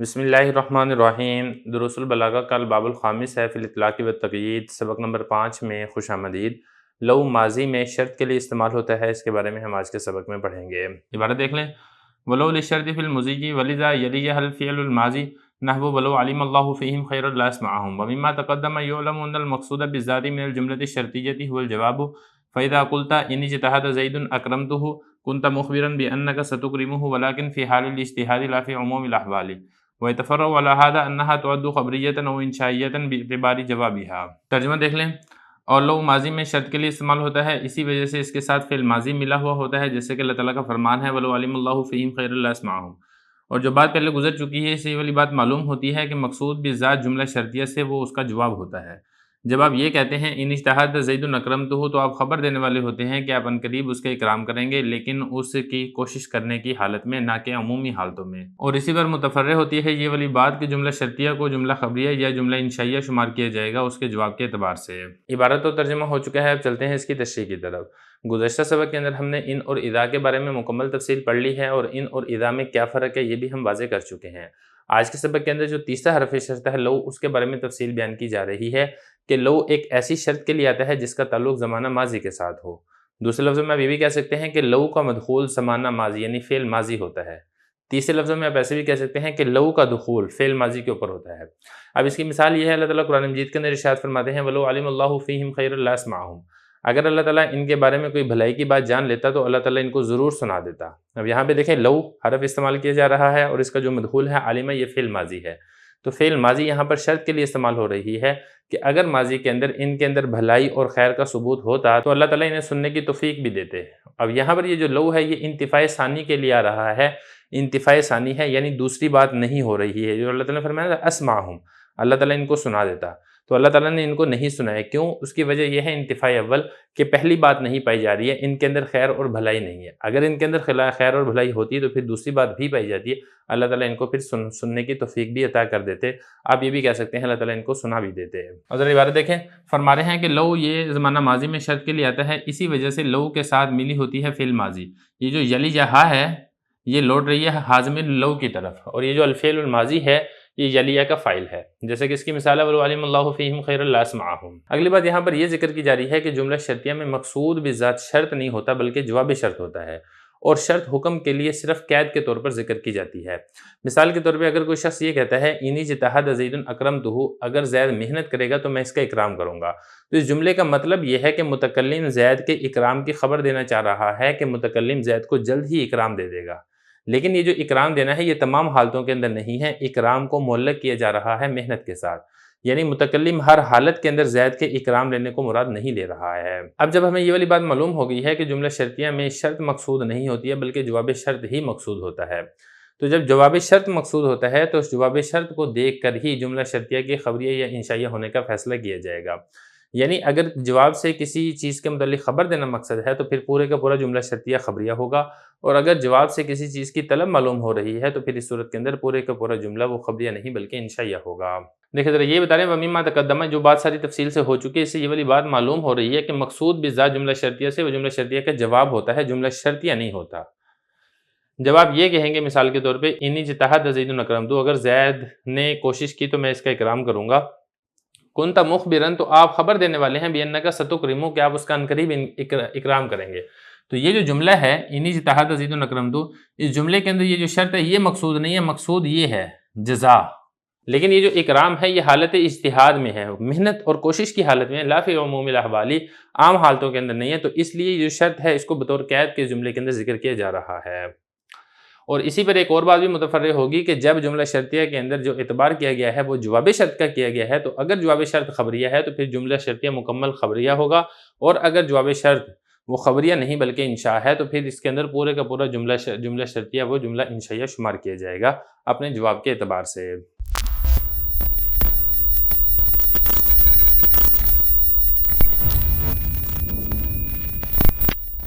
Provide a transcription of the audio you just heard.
بسم اللہ الرحمن الرحیم۔ دروس البلاغہ کا الباب الخامس ہے فی الاطلاق والتقیید، سبق نمبر 5 میں خوش آمدید۔ لو ماضی میں شرط کے لیے استعمال ہوتا ہے، اس کے بارے میں ہم آج کے سبق میں پڑھیں گے۔ عبارت دیکھ لیں، ولو للشرط فی المضی ولذا یلیہ الفعل الماضی نحو ولو علم اللہ فیہم خیرا لاسمعہم ومما تقدم یعلم ان المقصود بالذات من الجملۃ الشرطیۃ هو الجواب فاذا قلت ان اجتہد زید اکرمتہ كنت مخبرا بأنك ستكرمه ولكن في حال الاجتهاد لا في عموم الأحوال ويتفرع على هذا أنها تعد خبرية أو إنشائية باعتبار جوابها۔ ترجمہ دیکھ لیں، اور لو ماضی میں شرط کے لیے استعمال ہوتا ہے، اسی وجہ سے اس کے ساتھ فعل ماضی ملا ہوا ہوتا ہے، جیسے کہ اللہ تعالیٰ کا فرمان ہے وَلَوْ عَلِمَ اللَّهُ فِيهِمْ خَيْرًا لَّأَسْمَعَهُمْ۔ اور جو بات پہلے گزر چکی ہے، اسی والی بات معلوم ہوتی ہے کہ مقصود بالذات جملہ شرطیہ سے وہ اس کا جواب ہوتا ہے۔ جب آپ یہ کہتے ہیں ان اجتہد زید اکرمتہ، تو آپ خبر دینے والے ہوتے ہیں کہ آپ عنقریب اس کا اکرام کریں گے، لیکن اس کی کوشش کرنے کی حالت میں، نہ کہ عمومی حالتوں میں۔ اور اسی پر متفرع ہوتی ہے یہ والی بات کہ جملہ شرطیہ کو جملہ خبریہ یا جملہ انشائیہ شمار کیا جائے گا اس کے جواب کے اعتبار سے۔ عبارت و ترجمہ ہو چکا ہے، اب چلتے ہیں اس کی تشریح کی طرف۔ گزشتہ سبق کے اندر ہم نے ان اور اذا کے بارے میں مکمل تفصیل پڑھ لی ہے، اور ان اور اذا میں کیا فرق ہے یہ بھی ہم واضح کر چکے ہیں۔ آج کے سبق کے اندر جو تیسرا حرف شرط ہے لو، اس کے بارے میں تفصیل بیان کی جا رہی ہے کہ لو ایک ایسی شرط کے لیے آتا ہے جس کا تعلق زمانہ ماضی کے ساتھ ہو۔ دوسرے لفظوں میں آپ یہ بھی کہہ سکتے ہیں کہ لو کا مدخول زمانہ ماضی یعنی فعل ماضی ہوتا ہے۔ تیسرے لفظوں میں آپ ایسے بھی کہہ سکتے ہیں کہ لو کا دخول فعل ماضی کے اوپر ہوتا ہے۔ اب اس کی مثال یہ ہے، اللہ تعالیٰ قرآن مجید کے اندر ارشاد فرماتے ہیں وَلَوْ عَلِمَ اللَّهُ فِيهِمْ خَيْرًا لَّأَسْمَعَهُمْ۔ اگر اللہ تعالیٰ ان کے بارے میں کوئی بھلائی کی بات جان لیتا تو اللہ تعالیٰ ان کو ضرور سنا دیتا۔ اب یہاں پہ دیکھیں لو حرف استعمال کیا جا رہا ہے، اور اس کا جو مدخول ہے عالمہ، یہ فعل ماضی ہے۔ تو فعل ماضی یہاں پر شرط کے لیے استعمال ہو رہی ہے کہ اگر ماضی کے اندر ان کے اندر بھلائی اور خیر کا ثبوت ہوتا تو اللہ تعالیٰ انہیں سننے کی توفیق بھی دیتے۔ اب یہاں پر یہ جو لو ہے یہ انتفاع ثانی کے لیے آ رہا ہے۔ انتفاع ثانی ہے یعنی دوسری بات نہیں ہو رہی ہے۔ جو اللہ تعالیٰ نے فرمایا اسمعہم، اللہ تعالیٰ ان کو سنا دیتا، تو اللہ تعالیٰ نے ان کو نہیں سنایا۔ کیوں؟ اس کی وجہ یہ ہے انتفاع اول کہ پہلی بات نہیں پائی جا رہی ہے، ان کے اندر خیر اور بھلائی نہیں ہے۔ اگر ان کے اندر خیر اور بھلائی ہوتی تو پھر دوسری بات بھی پائی جاتی ہے، اللہ تعالیٰ ان کو پھر سننے کی توفیق بھی عطا کر دیتے۔ آپ یہ بھی کہہ سکتے ہیں اللہ تعالیٰ ان کو سنا بھی دیتے ہیں۔ اور ذرا عبارت دیکھیں، فرما رہے ہیں کہ لو یہ زمانہ ماضی میں شرط کے لیے آتا ہے، اسی وجہ سے لو کے ساتھ ملی ہوتی ہے فعل ماضی۔ یہ جو یلی جہاں ہے یہ لوٹ رہی ہے حازم لو کی طرف، اور یہ جو الفعل الماضی ہے یہ یلیہ کا فاعل ہے، جیسے کہ اس کی مثال ہے وَلَوْ عَلِمَ اللَّهُ فِيهِمْ خَيْرًا لَّأَسْمَعَهُمْ۔ اگلی بات یہاں پر یہ ذکر کی جا رہی ہے کہ جملہ شرطیہ میں مقصود بذات شرط نہیں ہوتا بلکہ جواب شرط ہوتا ہے، اور شرط حکم کے لیے صرف قید کے طور پر ذکر کی جاتی ہے۔ مثال کے طور پہ اگر کوئی شخص یہ کہتا ہے اِنِ اجتہد زید اکرمتہ، اگر زید محنت کرے گا تو میں اس کا اکرام کروں گا، تو اس جملے کا مطلب یہ ہے کہ متکلم زید کے اکرام کی خبر دینا چاہ رہا ہے کہ متکلم زید کو جلد ہی اکرام دے دے گا۔ لیکن یہ جو اکرام دینا ہے یہ تمام حالتوں کے اندر نہیں ہے، اکرام کو معلق کیا جا رہا ہے محنت کے ساتھ، یعنی متکلم ہر حالت کے اندر زید کے اکرام لینے کو مراد نہیں لے رہا ہے۔ اب جب ہمیں یہ والی بات معلوم ہو گئی ہے کہ جملہ شرطیہ میں شرط مقصود نہیں ہوتی ہے بلکہ جواب شرط ہی مقصود ہوتا ہے، تو جب جواب شرط مقصود ہوتا ہے تو اس جواب شرط کو دیکھ کر ہی جملہ شرطیہ کی خبریہ یا انشائیہ ہونے کا فیصلہ کیا جائے گا۔ یعنی اگر جواب سے کسی چیز کے متعلق خبر دینا مقصد ہے تو پھر پورے کا پورا جملہ شرطیہ خبریہ ہوگا، اور اگر جواب سے کسی چیز کی طلب معلوم ہو رہی ہے تو پھر اس صورت کے اندر پورے کا پورا جملہ وہ خبریہ نہیں بلکہ انشائیہ ہوگا۔ دیکھیں ذرا یہ بتا رہے ہیں وَمِمَّا تَقَدَّمَ، جو بات ساری تفصیل سے ہو چکی ہے، اس سے یہ والی بات معلوم ہو رہی ہے کہ مقصود بذات جملہ شرطیہ سے وہ جملہ شرطیہ کا جواب ہوتا ہے، جملہ شرطیہ نہیں ہوتا۔ جب آپ یہ کہیں گے مثال کے طور پہ اِنِ اجتہد زید اکرمتہ، اگر زید نے کوشش کی تو میں اس کا اکرام کروں گا، کنت مخبرا، تو آپ خبر دینے والے ہیں بِأَنَّكَ سَتُكْرِمُ، کہ آپ اس کا عنقریب اکرام کریں گے۔ تو یہ جو جملہ ہے اِنِ اجتہد زید اکرمتہ، اس جملے کے اندر یہ جو شرط ہے یہ مقصود نہیں ہے، مقصود یہ ہے جزا۔ لیکن یہ جو اکرام ہے یہ حالت اجتہاد میں ہے، محنت اور کوشش کی حالت میں، لا فی عموم الاحوال، عام حالتوں کے اندر نہیں ہے، تو اس لیے یہ جو شرط ہے اس کو بطور قید کے جملے کے اندر ذکر کیا جا رہا ہے۔ اور اسی پر ایک اور بات بھی متفرع ہوگی کہ جب جملہ شرطیہ کے اندر جو اعتبار کیا گیا ہے وہ جواب شرط کا کیا گیا ہے، تو اگر جواب شرط خبریہ ہے تو پھر جملہ شرطیہ مکمل خبریہ ہوگا، اور اگر جواب شرط وہ خبریہ نہیں بلکہ انشاء ہے تو پھر اس کے اندر پورے کا پورا جملہ شرطیہ وہ جملہ انشائیہ شمار کیا جائے گا اپنے جواب کے اعتبار سے۔